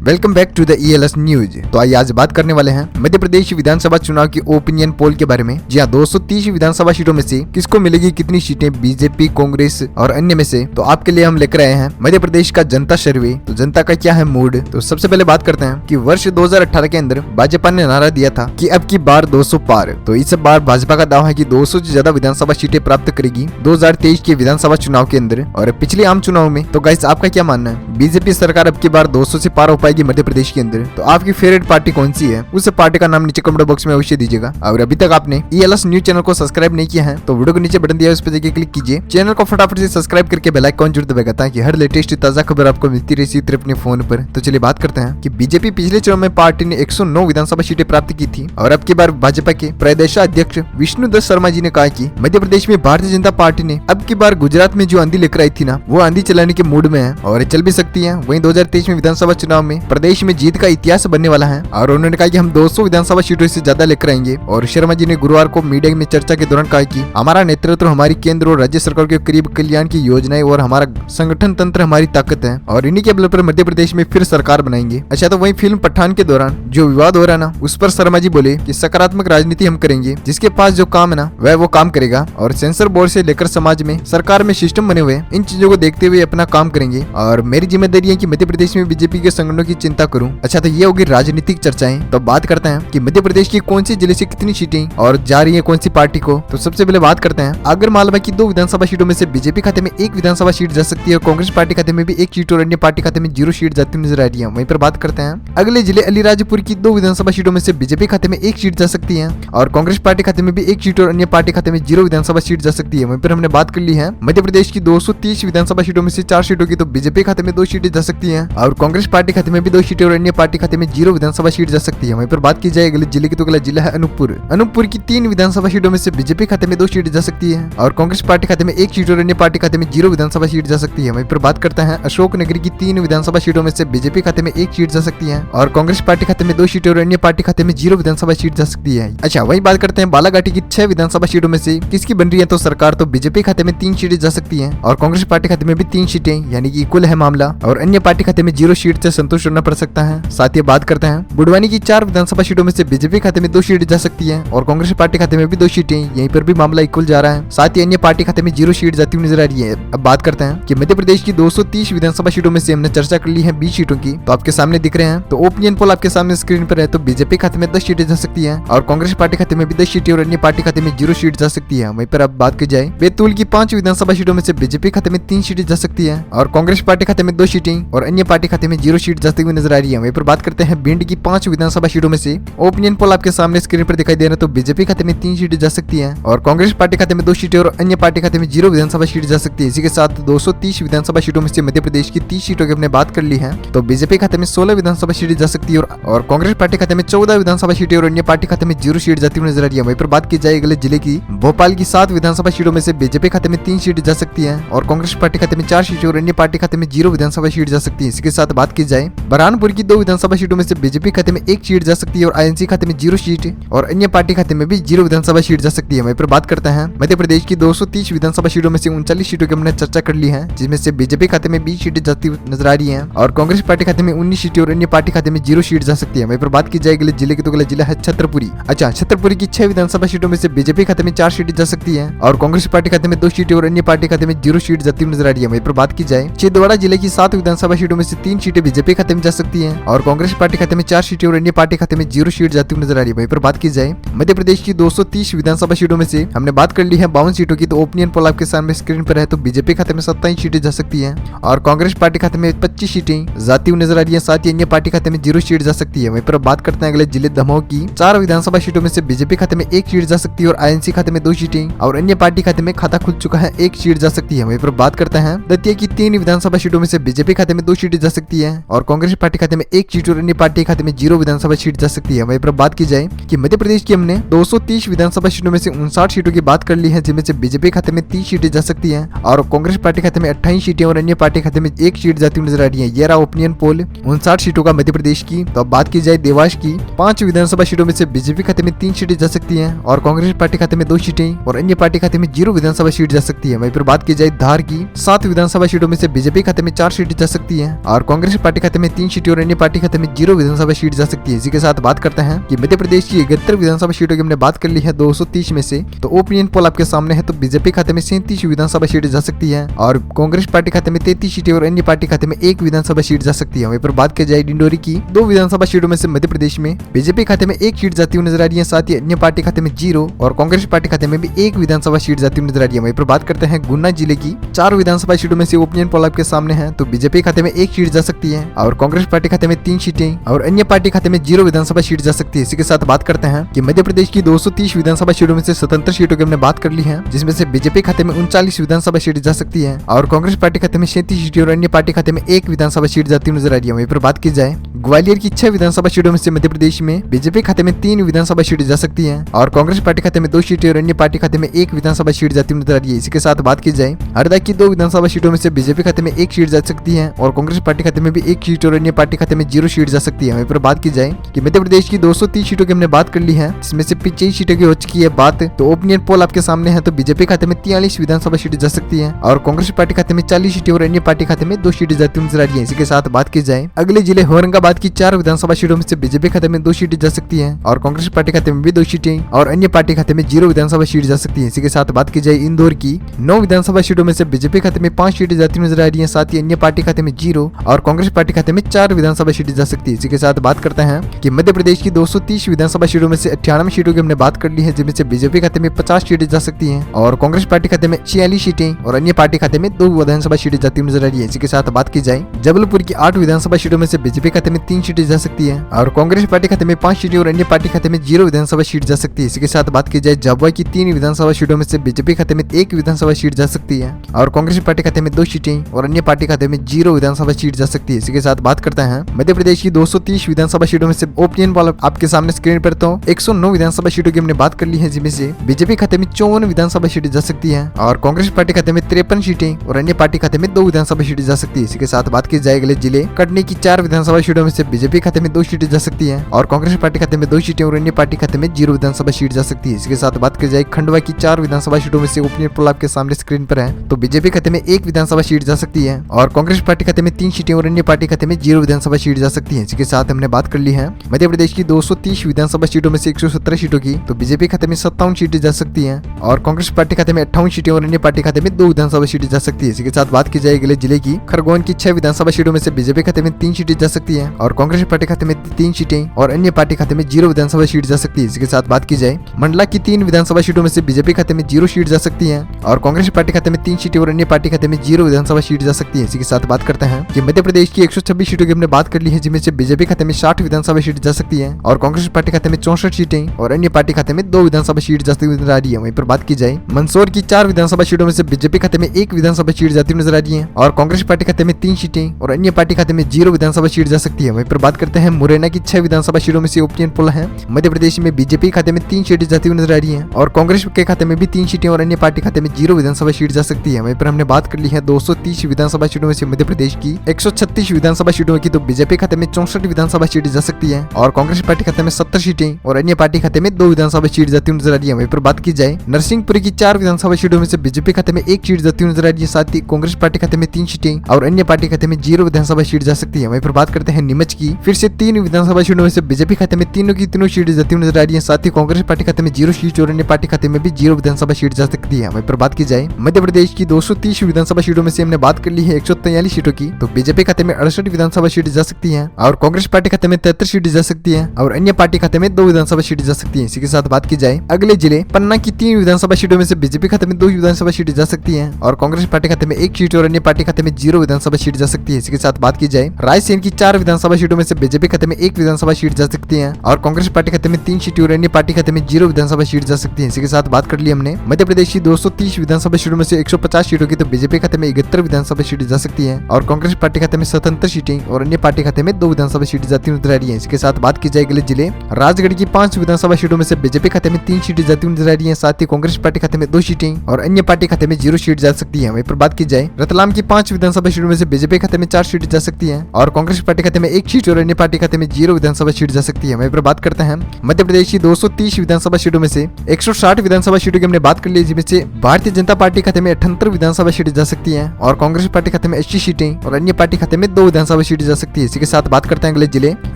Welcome back to the ELS news. तो आइए आज बात करने वाले हैं मध्य प्रदेश विधानसभा चुनाव की ओपिनियन पोल के बारे में। जी हाँ, 230 विधानसभा सीटों में से किसको मिलेगी कितनी सीटें, बीजेपी, कांग्रेस और अन्य में से। तो आपके लिए हम लेकर आए हैं मध्य प्रदेश का जनता सर्वे। तो जनता का क्या है मूड। तो सबसे पहले बात करते हैं कि वर्ष 2018 के अंदर भाजपा ने नारा दिया था कि अब की बार 200 पार। तो इस बार भाजपा का दावा है कि 200 से ज्यादा विधानसभा सीटें प्राप्त करेगी 2023 के विधानसभा चुनाव के अंदर और पिछले आम चुनाव में। तो गाइस आपका क्या मानना है, बीजेपी सरकार अब की बार 200 से पार हो पाएगी मध्य प्रदेश के अंदर? तो आपकी फेवरेट पार्टी कौन सी है, उस पार्टी का नाम नीचे कमेंट बॉक्स में अवश्य दीजिएगा। और अभी तक आपने ELS न्यूज चैनल को सब्सक्राइब नहीं किया है तो वीडियो को नीचे बटन दिया है, उस पर जाकर क्लिक कीजिए। चैनल को फटाफट से सब्सक्राइब करके बेल आइकन जरूर दबाएगा ताकि हर लेटेस्ट ताजा खबर आपको मिलती रहे सिर्फ अपने फोन पर। तो चलिए बात करते हैं कि बीजेपी पिछले चुनाव में पार्टी ने 109 विधानसभा सीटें प्राप्त की थी और अब की बार भाजपा के प्रदेश अध्यक्ष विष्णुदत्त शर्मा जी ने कहा कि मध्य प्रदेश में भारतीय जनता पार्टी ने अब की बार गुजरात में जो आंधी लेकर आई थी ना, वो आंधी चलाने के मूड में है और चल भी सकती है। वहीं 2023 में विधानसभा चुनाव में प्रदेश में जीत का इतिहास बनने वाला है और उन्होंने कहा कि हम 200 विधानसभा सीटों से ज्यादा लेकर आएंगे। और शर्मा जी ने गुरुवार को मीडिया में चर्चा के दौरान कहा कि हमारा नेतृत्व हमारी केंद्र और राज्य सरकार के करीब कल्याण की योजनाएं और हमारा संगठन तंत्र हमारी ताकत है और इन्हीं के बल पर मध्य प्रदेश में फिर सरकार बनाएंगे। अच्छा, तो वही फिल्म पठान के दौरान जो विवाद हो रहा है ना, उस पर शर्मा जी बोले कि सकारात्मक राजनीति हम करेंगे, जिसके पास जो काम है ना वह वो काम करेगा और सेंसर बोर्ड से लेकर समाज में सरकार में सिस्टम बने हुए इन चीजों को देखते हुए अपना काम करेंगे और मेरी जिम्मेदारी है कि मध्य प्रदेश में बीजेपी के संगठनों की चिंता करूं। अच्छा, तो ये होगी राजनीतिक चर्चाएं। तो बात करते हैं कि मध्य प्रदेश की कौन सी जिले से कितनी सीटें और जा रही है कौन सी पार्टी को। तो सबसे पहले बात करते हैं आगर मालवा की 2 विधानसभा सीटों में से बीजेपी खाते में 1 विधानसभा सीट जा सकती है और कांग्रेस पार्टी खाते में भी 1 सीट और अन्य पार्टी खाते में 0 सीट जाती हुई नजर आ रही है। वहीं पर बात करते हैं अगले जिले अलीराजपुर की 2 विधानसभा सीटों में से बीजेपी खाते में 1 सीट जा सकती है और कांग्रेस पार्टी खाते में भी 1 सीट और अन्य पार्टी खाते में 0 विधानसभा सीट जा सकती है। वहीं पर हमने बात कर ली है मध्य प्रदेश की 230 विधानसभा सीटों में से 4 सीटों की, तो बीजेपी खाते में 2 सीटें जा सकती है और कांग्रेस पार्टी खाते में भी 2 सीटें और अन्य पार्टी खाते में 0 विधानसभा सीट जा सकती है। वहीं पर बात की जाए अगले जिले की, तो अगला जिला है अनूपपुर की 3 विधानसभा सीटों में से बीजेपी खाते में 2 सीट जा सकती है और कांग्रेस पार्टी खाते में 1 सीट और अन्य पार्टी खाते में 0 विधानसभा सीट जा सकती है। वहीं पर बात करते हैं अशोकनगर की 3 विधानसभा सीटों में से बीजेपी खाते में 1 सीट जा सकती है और कांग्रेस पार्टी खाते में 2 सीटें और अन्य पार्टी खाते में 0 विधानसभा सीट जा सकती है। अच्छा, वही बात करते हैं बालाघाटी की 6 विधानसभा सीटों में से किसकी बन रही है तो सरकार। तो बीजेपी खाते में 3 सीटें जा सकती है और कांग्रेस पार्टी खाते में भी 3 सीटें, यानी कि इक्वल है मामला और अन्य पार्टी खाते में 0 सीट से संतुष्ट होना पड़ सकता है। साथ ही बात करते हैं बुडवानी की 4 विधानसभा सीटों में से बीजेपी खाते में 2 सीटें जा सकती है और कांग्रेस पार्टी खाते में भी 2 सीटें, यहीं पर भी मामला इक्वल जा रहा है। साथ ही अन्य पार्टी खाते में 0 सीट जाती हुई नजर आ रही है। अब बात करते हैं कि मध्य प्रदेश की 230 विधानसभा सीटों में से हमने चर्चा कर ली है 20 सीटों की, तो आपके सामने दिख रहे हैं। तो ओपिनियन पोल आपके सामने स्क्रीन पर है। तो बीजेपी खाते में 10 सीटें जा सकती है और कांग्रेस पार्टी खाते में भी 10 सीटें और अन्य पार्टी खाते में 0 सीट जा सकती है। वहीं पर अब बात की जाए बैतूल की 5 विधानसभा सीटों में से बीजेपी खाते में 3 सीटें जा सकती है और कांग्रेस पार्टी खाते में 2 सीटें और अन्य पार्टी खाते में 0 सीट जाती हुई नजर आ रही है। वहीं पर बात करते हैं भिंड की 5 विधानसभा सीटों में से ओपिनियन पोल आपके सामने स्क्रीन पर दिखाई दे रहा है। तो बीजेपी खाते में 3 सीटें जा सकती है और कांग्रेस पार्टी खाते में 2 सीटें और अन्य पार्टी खाते में 0 विधानसभा सीट जा सकती है। इसी के साथ 230 विधानसभा सीटों में से मध्य प्रदेश की 30 सीटों की हमने बात कर ली है। तो बीजेपी खाते में 16 विधानसभा सीटें जा सकती है और कांग्रेस पार्टी खाते में 14 विधानसभा सीटें और अन्य पार्टी खाते में 0 सीट जाती हुई नजर आ रही है। वहीं पर बात की जाए अगले जिले की भोपाल की 7 विधानसभा सीटों में से बीजेपी खाते में 3 सीटें जा सकती है और कांग्रेस पार्टी खाते में 4 सीटें और अन्य पार्टी खाते में 0 विधानसभा सीट जा सकती है। इसके साथ बात की जाए बरहानपुर की 2 विधानसभा सीटों में से बीजेपी खाते में 1 सीट जा सकती है और INC खाते में 0 सीट और अन्य पार्टी खाते में भी 0 विधानसभा सीट जा सकती है। वहीं पर बात करते हैं मध्य प्रदेश की 230 विधानसभा सीटों में से 39 सीटों की हमने चर्चा कर ली है, जिसमें से बीजेपी खाते में 20 सीटें जाती नजर आ रही है और कांग्रेस पार्टी खाते में 19 सीटें और अन्य पार्टी खाते में 0 सीट जा सकती है। वहीं पर बात की जाए अगले जिले की, तो अगला जिला है छतरपुरी। अच्छा, छतरपुरी की 6 विधानसभा सीटों में से बीजेपी खाते में 4 सीटें जा सकती है और कांग्रेस पार्टी खाते में 2 सीटें और अन्य पार्टी खाते में 0 सीट जाती हुई नजर आ रही है। वहीं पर बात की जाए छिंदवाड़ा जिले की 7 विधानसभा सीटों में से 3 सीटें बीजेपी खाते में जा सकती है और कांग्रेस पार्टी खाते में 4 सीटें और अन्य पार्टी खाते में 0 सीट जाती हुई नजर आ रही है। वहीं पर बात की जाए मध्य प्रदेश की 230 विधानसभा सीटों में से हमने बात कर ली है 52 सीटों की। तो ओपिनियन पोल आपके सामने स्क्रीन पर है। तो बीजेपी खाते में 27 सीटें जा सकती है और कांग्रेस पार्टी खाते में 25 सीटें जाती हुई नजर आ रही है। साथ ही अन्य पार्टी खाते में 0 सीट जा सकती है। वहीं पर बात करते हैं अगले जिले दमोह की 4 विधानसभा सीटों में से बीजेपी खाते में 1 सीट जा सकती है और INC खाते में 2 सीटें और अन्य पार्टी खाते में खाता खुल चुका है 1 सीट जा सकती है। वहीं पर बात करते हैं दतिया की 3 विधानसभा सीटों में से बीजेपी खाते में 2 सीटें जा सकती है और कांग्रेस पार्टी खाते में 1 सीट और अन्य पार्टी खाते में 0 विधानसभा सीट जा सकती है। वहीं पर बात की जाए कि मध्य प्रदेश की हमने 230 विधानसभा सीटों में से 59 सीटों की बात कर ली है, जिनमें से बीजेपी खाते में 30 सीटें जा सकती है और कांग्रेस पार्टी खाते में 28 सीटें और अन्य पार्टी खाते में 1 सीट जाती हुई नजर आ रही है। ये रहा ओपिनियन पोल 59 सीटों का मध्य प्रदेश की। तो अब बात की जाए देवास की 5 विधानसभा सीटों में से बीजेपी खाते में 3 सीटें जा सकती है और कांग्रेस पार्टी खाते में 2 सीटें और अन्य पार्टी खाते में 0 विधानसभा सीट जा सकती है। वहीं पर बात की जाए धार की 7 विधानसभा सीटों में से बीजेपी खाते में 4 सीटें जा सकती है और कांग्रेस पार्टी खाते में 3 सीटें और अन्य पार्टी खाते में 0 विधानसभा सीट जा सकती है। इसी के साथ बात करते हैं कि मध्य प्रदेश की 71 विधानसभा सीटों की हमने बात कर ली है 230 में से। तो ओपिनियन पोल आपके सामने है। तो बीजेपी खाते में 37 विधानसभा सीट जा सकती है और कांग्रेस पार्टी खाते में 33 सीटें और अन्य पार्टी खाते में 1 विधानसभा सीट जा सकती है। वहीं पर बात की जाए डिंडोरी की 2 विधानसभा सीटों में से मध्य प्रदेश में बीजेपी खाते में 1 सीट जाती हुई नजर आ रही है, साथ ही अन्य पार्टी खाते में 0 और कांग्रेस पार्टी खाते में भी 1 विधानसभा सीट जाती हुई नजर आ रही है। वहीं पर बात करते हैं गुना जिले की 4 विधानसभा सीटों में से ओपिनियन पोल आपके सामने है। तो बीजेपी खाते में 1 सीट जा सकती है और कांग्रेस पार्टी खाते में 3 सीटें और अन्य पार्टी खाते में 0 विधानसभा सीट जा सकती है। इसी के साथ बात करते हैं कि मध्य प्रदेश की 230 विधानसभा सीटों में से स्वतंत्र सीटों की हमने बात कर ली है, जिसमें से बीजेपी खाते में 39 विधानसभा सीट जा सकती है और कांग्रेस पार्टी खाते में 37 सीटें और अन्य पार्टी खाते में 1 विधानसभा सीट जाती हुई नजर आ रही है। वहीं पर बात की जाए ग्वालियर की 6 विधानसभा सीटों में से मध्य प्रदेश में बीजेपी खाते में 3 विधानसभा सीट जा सकती है और कांग्रेस पार्टी खाते में 2 सीटें और अन्य पार्टी खाते में 1 विधानसभा सीट जाती हुई नजर आ रही है। इसी के साथ बात की जाए हरदा की 2 विधानसभा सीटों में से बीजेपी खाते में 1 सीट जा सकती है और कांग्रेस पार्टी खाते में भी 1 सीट और अन्य पार्टी खाते में 0 सीट जा सकती है। वहीं पर बात की जाए कि मध्य प्रदेश की 230 सीटों की हमने बात कर ली है, जिसमें से 25 सीटों की हो चुकी है बात। तो ओपिनियन पोल आपके सामने है। तो बीजेपी खाते में 43 विधानसभा सीट जा सकती है और कांग्रेस पार्टी खाते में 40 सीटें और अन्य पार्टी खाते में 2 सीटें जाती हुई नजर आ रही है। इसी के साथ बात की जाए अगले जिले औरंगाबाद की 4 विधानसभा सीटों में से बीजेपी खाते में 2 सीटें जा सकती है और कांग्रेस पार्टी खाते में भी 2 सीटें और अन्य पार्टी खाते में 0 विधानसभा सीट जा सकती है। इसी के साथ बात की जाए इंदौर की 9 विधानसभा सीटों में से बीजेपी खाते में 5 सीटें जाती हुई नजर आ रही है, साथ ही अन्य पार्टी खाते में 0 और कांग्रेस पार्टी खाते में 4 विधानसभा सीटें जा सकती है। इसी के साथ बात करते हैं कि मध्य प्रदेश की 230 विधानसभा सीटों में से 98 सीटों की हमने बात कर ली है, जिनमें से बीजेपी खाते में 50 सीटें जा सकती हैं और कांग्रेस पार्टी खाते में 46 सीटें और अन्य पार्टी खाते में 2 विधानसभा सीटें जाती हुई नजर आ रही है। इसी के साथ बात की जाए जबलपुर की 8 विधानसभा सीटों में से बीजेपी खाते में 3 सीटें जा सकती है और कांग्रेस पार्टी खाते में 5 सीटें और अन्य पार्टी खाते में 0 विधानसभा सीट जा सकती है। इसी के साथ बात की जाए झाबुआ की 3 विधानसभा सीटों में से बीजेपी खाते में 1 विधानसभा सीट जा सकती है और कांग्रेस पार्टी खाते में 2 सीटें और अन्य पार्टी खाते में 0 विधानसभा सीट जा सकती है। इसी के साथ बात करते हैं मध्य प्रदेश की 230 विधानसभा सीटों में से ओपिनियन पोल आपके सामने स्क्रीन पर। तो 109 विधानसभा सीटों की हमने बात कर ली है, जिनमें से बीजेपी खाते में 54 विधानसभा सीटें जा सकती है और कांग्रेस पार्टी खाते में 53 सीटें और अन्य पार्टी खाते में 2 विधानसभा सीटें जा सकती है। इसी के साथ बात की जाए अगले जिले कटनी की 4 विधानसभा सीटों में से बीजेपी खाते में 2 सीटें जा सकती है और कांग्रेस पार्टी खाते में 2 सीटें और अन्य पार्टी खाते में 0 विधानसभा सीट जा सकती है। इसके साथ बात की जाए खंडवा की 4 विधानसभा सीटों में से ओपिनियन पोल आपके सामने स्क्रीन पर है। तो बीजेपी खाते में 1 विधानसभा सीट जा सकती है और कांग्रेस पार्टी खाते में 3 सीटें और अन्य पार्टी खाते में 0 विधानसभा सीट जा सकती है। इसके साथ हमने बात कर ली है मध्य प्रदेश की 230 विधानसभा सीटों में से 117 सीटों की। तो बीजेपी खाते में 57 सीटें जा सकती हैं और कांग्रेस पार्टी खाते में 58 सीटें और अन्य पार्टी खाते में 2 विधानसभा सीटें जा सकती है। इसके साथ बात की जाए अगले जिले की खरगोन की 6 विधानसभा सीटों में से बीजेपी खाते में 3 सीटें जा सकती है और कांग्रेस पार्टी खाते में 3 सीटें और अन्य पार्टी खाते में 0 विधानसभा सीट जा सकती है। इसके साथ बात की जाए मंडला की 3 विधानसभा सीटों में से बीजेपी खाते में 0 सीट जा सकती है और कांग्रेस पार्टी खाते में 3 सीटें और अन्य पार्टी खाते में 0 विधानसभा सीट जा सकती है। इसी के साथ बात करते हैं कि मध्य प्रदेश की 126 सीटों की हमने बात कर ली है, जिनमें से बीजेपी खाते में 60 विधानसभा सीट जा सकती है और कांग्रेस पार्टी खाते में 64 सीटें और अन्य पार्टी खाते में 2 विधानसभा सीट जाती हुई नजर आ रही है। वहीं पर बात की जाए मंदसौर की 4 विधानसभा सीटों में से बीजेपी खाते में 1 विधानसभा सीट जाती हुई नजर आ रही है और कांग्रेस पार्टी खाते में 3 सीटें और अन्य पार्टी खाते में 0 विधानसभा सीट जा सकती है। वहीं पर बात करते हैं मुरैना की 6 विधानसभा सीटों में से ओपिनियन पोल है। मध्य प्रदेश में बीजेपी खाते में 3 सीटें जाती हुई नजर आ रही है और कांग्रेस के खाते में भी 3 सीटें और अन्य पार्टी खाते में 0 विधानसभा सीट जा सकती है। वहीं पर हमने बात कर ली है 230 विधानसभा सीटों में से मध्य प्रदेश की 136 विधानसभा सीटों की। तो बीजेपी खाते में 64 विधानसभा सीट जा सकती है और कांग्रेस पार्टी खाते में 70 सीटें और अन्य पार्टी खाते में 2 विधानसभा सीट जाती हुई नजर आ रही है। वहीं पर बात की जाए नरसिंहपुर की 4 विधानसभा सीटों में से बीजेपी खाते में 1 सीट जाती हुई नजर आ रही है, साथ ही कांग्रेस पार्टी खाते में 3 सीटें और अन्य पार्टी खाते में 0 विधानसभा सीट जा सकती है। वहीं पर बात करते हैं नीमच की फिर से 3 विधानसभा सीटों में से बीजेपी खाते में तीनों की तीनों सीट जाती हुई नजर आ रही है, साथ ही कांग्रेस पार्टी खाते में 0 सीट और अन्य पार्टी खाते में भी 0 विधानसभा सीट जा सकती है। वहीं पर बात की जाए मध्य प्रदेश की 230 विधानसभा सीटों में से हमने बात कर ली है 143 सीटों की। तो बीजेपी खाते में 68 विधानसभा सीट जा सकती है और कांग्रेस पार्टी खाते में 73 सीट जा सकती है और अन्य पार्टी खाते में 2 विधानसभा सीट जा सकती है। इसी के साथ बात की जाए अगले जिले पन्ना की 3 विधानसभा सीटों में से बीजेपी खाते में 2 विधानसभा सीट जा सकती है और कांग्रेस पार्टी खाते में 1 सीट और अन्य पार्टी खाते में 0 विधानसभा सीट जा सकती है। इसी के साथ बात की जाए रायसेन की 4 विधानसभा सीटों में से बीजेपी खाते में 1 विधानसभा सीट जा सकती है और कांग्रेस पार्टी खाते में 3 सीट और अन्य पार्टी खाते में 0 विधानसभा सीट जा सकती है। इसी के साथ बात कर ली हमने मध्य प्रदेश की 230 विधानसभा सीटों में से 150 सीटों की। तो बीजेपी खाते में 71 विधानसभा सीट जा सकती है और कांग्रेस पार्टी खाते में 77 सीटें और अन्य पार्टी खाते में 2 विधानसभा सीट जाती हुई नजर आ रही है। इसके साथ बात की जाए अगले जिले राजगढ़ की 5 विधानसभा सीटों में से बीजेपी खाते में 3 सीटें जाती हुई नजर आ रही है, साथ ही कांग्रेस पार्टी खाते में 2 सीटें और अन्य पार्टी खाते में 0 सीट जा सकती है। वहीं पर बात की जाए रतलाम की 5 विधानसभा सीटों में से बीजेपी खाते में 4 सीट जा सकती है और कांग्रेस पार्टी खाते में 1 सीट और अन्य पार्टी खाते में 0 विधानसभा सीट जा सकती है। वहीं पर बात करते हैं मध्य प्रदेश की 230 विधानसभा सीटों में से 160 विधानसभा सीटों की हमने बात कर ली, जिसमें से भारतीय जनता पार्टी खाते में 78 विधानसभा सीटें जा सकती है और कांग्रेस पार्टी खाते में 80 सीटें और अन्य पार्टी खाते में 2 विधानसभा सीटें जा सकती है। इसी के साथ बात करते हैं अगले जिले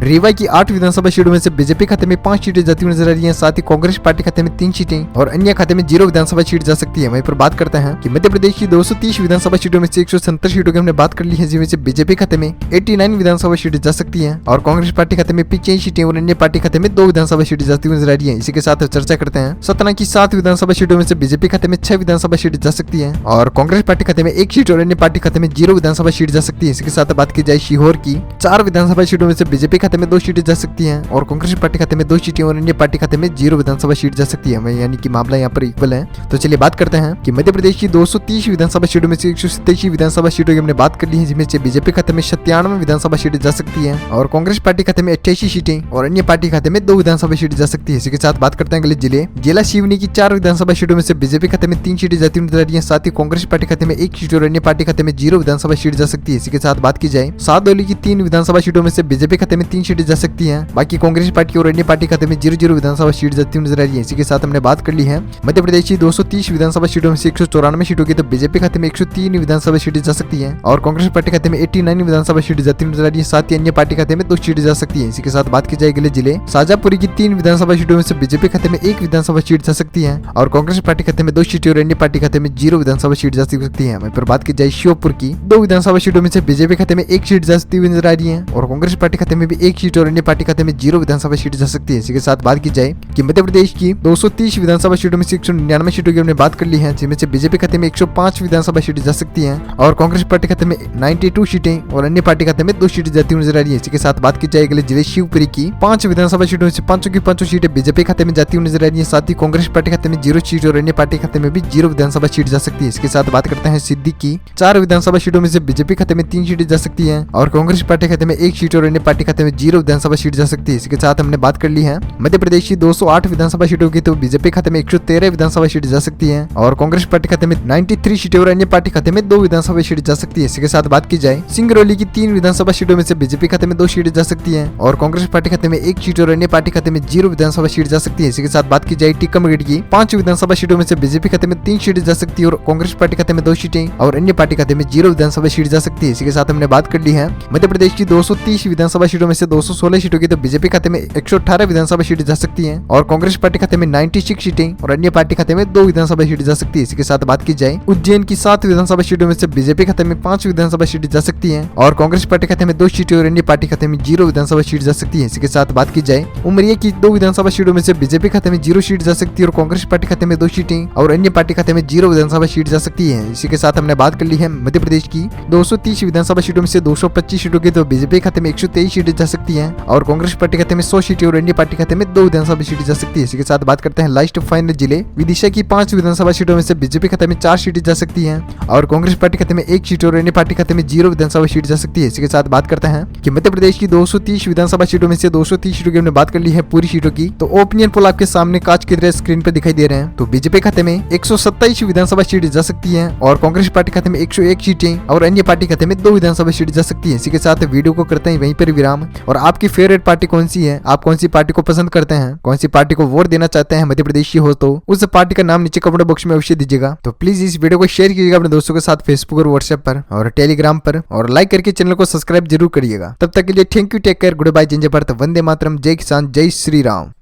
रीवा की 8 विधानसभा सीटों में से बीजेपी खाते में 5 सीटें जाती हुई नजर आ रही है, साथ ही कांग्रेस पार्टी खाते में 3 सीटें और अन्य खाते में 0 विधानसभा सीट जा सकती है। वहीं पर बात करते हैं कि मध्य प्रदेश की 230 विधानसभा सीटों में से 170 सीटों की हमने बात कर ली है, जिनमें से बीजेपी खाते में 89 विधानसभा सीटें जा सकती है और कांग्रेस पार्टी खाते में 85 सीटें और अन्य पार्टी खाते में 2 विधानसभा सीटें जाती हुई नजर आ रही है। इसी के साथ चर्चा करते हैं सतना की 7 विधानसभा सीटों में से बीजेपी खाते में 6 विधानसभा सीटें जा सकती है और कांग्रेस पार्टी खाते में 1 सीट और अन्य पार्टी खाते में 0 विधानसभा सीट जा सकती है। इसके साथ बात की जाए सीहोर की 4 विधानसभा सीटों में से बीजेपी खाते में 2 सीटें जा सकती है और कांग्रेस पार्टी खाते में 2 सीटें और अन्य पार्टी खाते में 0 विधानसभा सीट जा सकती है, यानी कि मामला यहाँ पर इक्वल है। तो चलिए बात करते हैं कि मध्य प्रदेश की 230 विधानसभा सीटों में से 187 विधानसभा सीटों की हमने बात कर ली है, जिनमें से बीजेपी खाते में 97 विधानसभा सीटें जा सकती है और कांग्रेस पार्टी खाते में 88 सीटें और अन्य पार्टी खाते में 2 विधानसभा सीटें जा सकती है। इसी के साथ बात करते हैं अगले जिला सिवनी की 4 विधानसभा सीटों में से बीजेपी खाते में 3 सीटें जाती हुई नजर आ रही है, साथ ही कांग्रेस पार्टी खाते में 1 सीट और अन्य पार्टी खाते में 0 विधानसभा सीट जा सकती है। इसी के साथ बात की जाए सातदोली की 3 विधानसभा सीटों में से बीजेपी खाते में 3 सीटें जा सकती है, बाकी कांग्रेस पार्टी और अन्य पार्टी खाते में 0 विधानसभा सीट जाती हुई नजर आ रही है। इसी के साथ हमने बात कर ली है मध्य प्रदेश की 230 विधानसभा सीटों में से 194 सीटों की तो बीजेपी खाते में 103 विधानसभा सीटें जा सकती है और कांग्रेस पार्टी खाते में 89 विधानसभा सीटें जाती हुई नजर आ रही है, साथ ही अन्य पार्टी खाते में 2 सीटें जा सकती है। इसी के साथ बात की जाए अगले जिले शाजापुरी की 3 विधानसभा सीटों में से बीजेपी खाते में 1 विधानसभा सीट जा सकती है और कांग्रेस पार्टी खाते में 2 सीटें और अन्य पार्टी खाते में 0 विधानसभा सीट जा सकती है। वहीं पर बात की जाए श्योपुर की 2 विधानसभा सीटों में से बीजेपी खाते में 1 सीट जा सकती हुई नजर आ रही है और कांग्रेस पार्टी खाते में भी 1 सीट और अन्य पार्टी खाते में 0 विधानसभा सीट जा सकती है। इसी के साथ बात की जाए कि मध्य प्रदेश की 230 विधानसभा सीटों में से 199 सीटों की हमने बात कर ली है, जिनमें से बीजेपी खाते में 105 विधानसभा सीटें जा सकती है और कांग्रेस पार्टी खाते में 92 सीटें और अन्य पार्टी खाते में 2 सीटें जाती हुई नजर आ रही है। इसी के साथ बात की जाए अगले जिले शिवपुरी की 5 विधानसभा सीटों में से 5 की 5 सीटें बीजेपी खाते में जाती हुई नजर आ रही है, साथ ही कांग्रेस पार्टी खाते में 0 सीट और अन्य पार्टी खाते में भी 0 विधानसभा सीट जा सकती है। इसके साथ बात करते हैं सिद्दी की 4 विधानसभा सीटों में से बीजेपी खाते में 3 सीटें जा सकती है और कांग्रेस पार्टी खाते में 1 सीट और अन्य पार्टी खाते में 0 विधानसभा सीट जा सकती है। इसके साथ हमने बात कर ली है मध्य प्रदेश की 208 विधानसभा सीटों की तो बीजेपी खाते में 113 विधानसभा सीट जा सकती है और कांग्रेस पार्टी खाते में 93 सीटें और अन्य पार्टी खाते में 2 विधानसभा सीट जा सकती है। इसके साथ बात की जाए सिंगरौली की 3 विधानसभा सीटों में से बीजेपी खाते में 2 सीटें जा सकती है और कांग्रेस पार्टी खाते में 1 सीट और अन्य पार्टी खाते में 0 विधानसभा सीट जा सकती है। इसके साथ बात की जाए टीकमगढ़ की 5 विधानसभा सीटों में से बीजेपी खाते में 3 सीटें जा सकती है और कांग्रेस पार्टी खाते में 2 सीटें और अन्य पार्टी खाते में 0 विधानसभा सीट जा सकती है। इसी के साथ हमने बात कर ली है मध्य प्रदेश की 230 विधानसभा सीटों में से 216 सीटों की तो बीजेपी खाते में 118 विधानसभा सीटें जा सकती है और कांग्रेस पार्टी खाते में 96 सीटें और अन्य पार्टी खाते में 2 विधानसभा सीटें जा सकती है। इसके साथ बात की जाए उज्जैन की 7 विधानसभा सीटों में से बीजेपी खाते में 5 विधानसभा सीटें जा सकती है और कांग्रेस पार्टी खाते में 2 सीटें और अन्य पार्टी खाते में 0 विधानसभा सीट जा सकती है। इसके साथ बात की जाए उमरिया की 2 विधानसभा सीटों में से बीजेपी खाते में 0 सीट जा सकती है और कांग्रेस पार्टी खाते में 2 सीटें और अन्य पार्टी खाते में 0 विधानसभा सीट जा सकती है। इसी के साथ हमने बात कर ली है मध्य प्रदेश की 230 विधानसभा सीटों में से 225 सीटों की तो बीजेपी खाते में 123 सीटें जा सकती है और कांग्रेस पार्टी खाते में 100 सीटें और अन्य पार्टी खाते में 2 विधानसभा सीटें जा सकती है। इसी के साथ बात करते हैं लास्ट फाइनल जिले विदिशा की 5 विधानसभा सीटों में से बीजेपी खाते में 4 सीटें जा सकती है और कांग्रेस पार्टी खाते में 1 सीट और अन्य पार्टी खाते में 0 विधानसभा सीट जा सकती है। इसी के साथ बात करते हैं कि मध्य प्रदेश की 230 विधानसभा सीटों में से 230 सीटों की हमने बात कर ली है पूरी सीटों की। तो ओपिनियन पोल आपके सामने कांच की तरह स्क्रीन पर दिखाई दे रहे हैं। तो बीजेपी खाते में 127 विधानसभा सीटें जा सकती है और कांग्रेस पार्टी खाते में 101 सीटें और अन्य पार्टी खाते में 2 विधानसभा सीटें जा सकती है। इसी के साथ वीडियो को करते हैं वहीं पर विराम। और आपकी फेवरेट पार्टी कौन सी है, आप कौन सी पार्टी को पसंद करते हैं, कौन सी पार्टी को वोट देना चाहते हैं मध्य प्रदेश की हो तो उस पार्टी का नाम नीचे कमेंट बॉक्स में अवश्य दीजिएगा। तो प्लीज इस वीडियो को शेयर कीजिएगा अपने दोस्तों के साथ फेसबुक और व्हाट्सएप पर और टेलीग्राम पर और लाइक करके चैनल को सब्सक्राइब जरूर करिएगा। तब तक के लिए thank you, take care, goodbye, जय भारत, वंदे मातरम, जय किसान, जय श्री राम।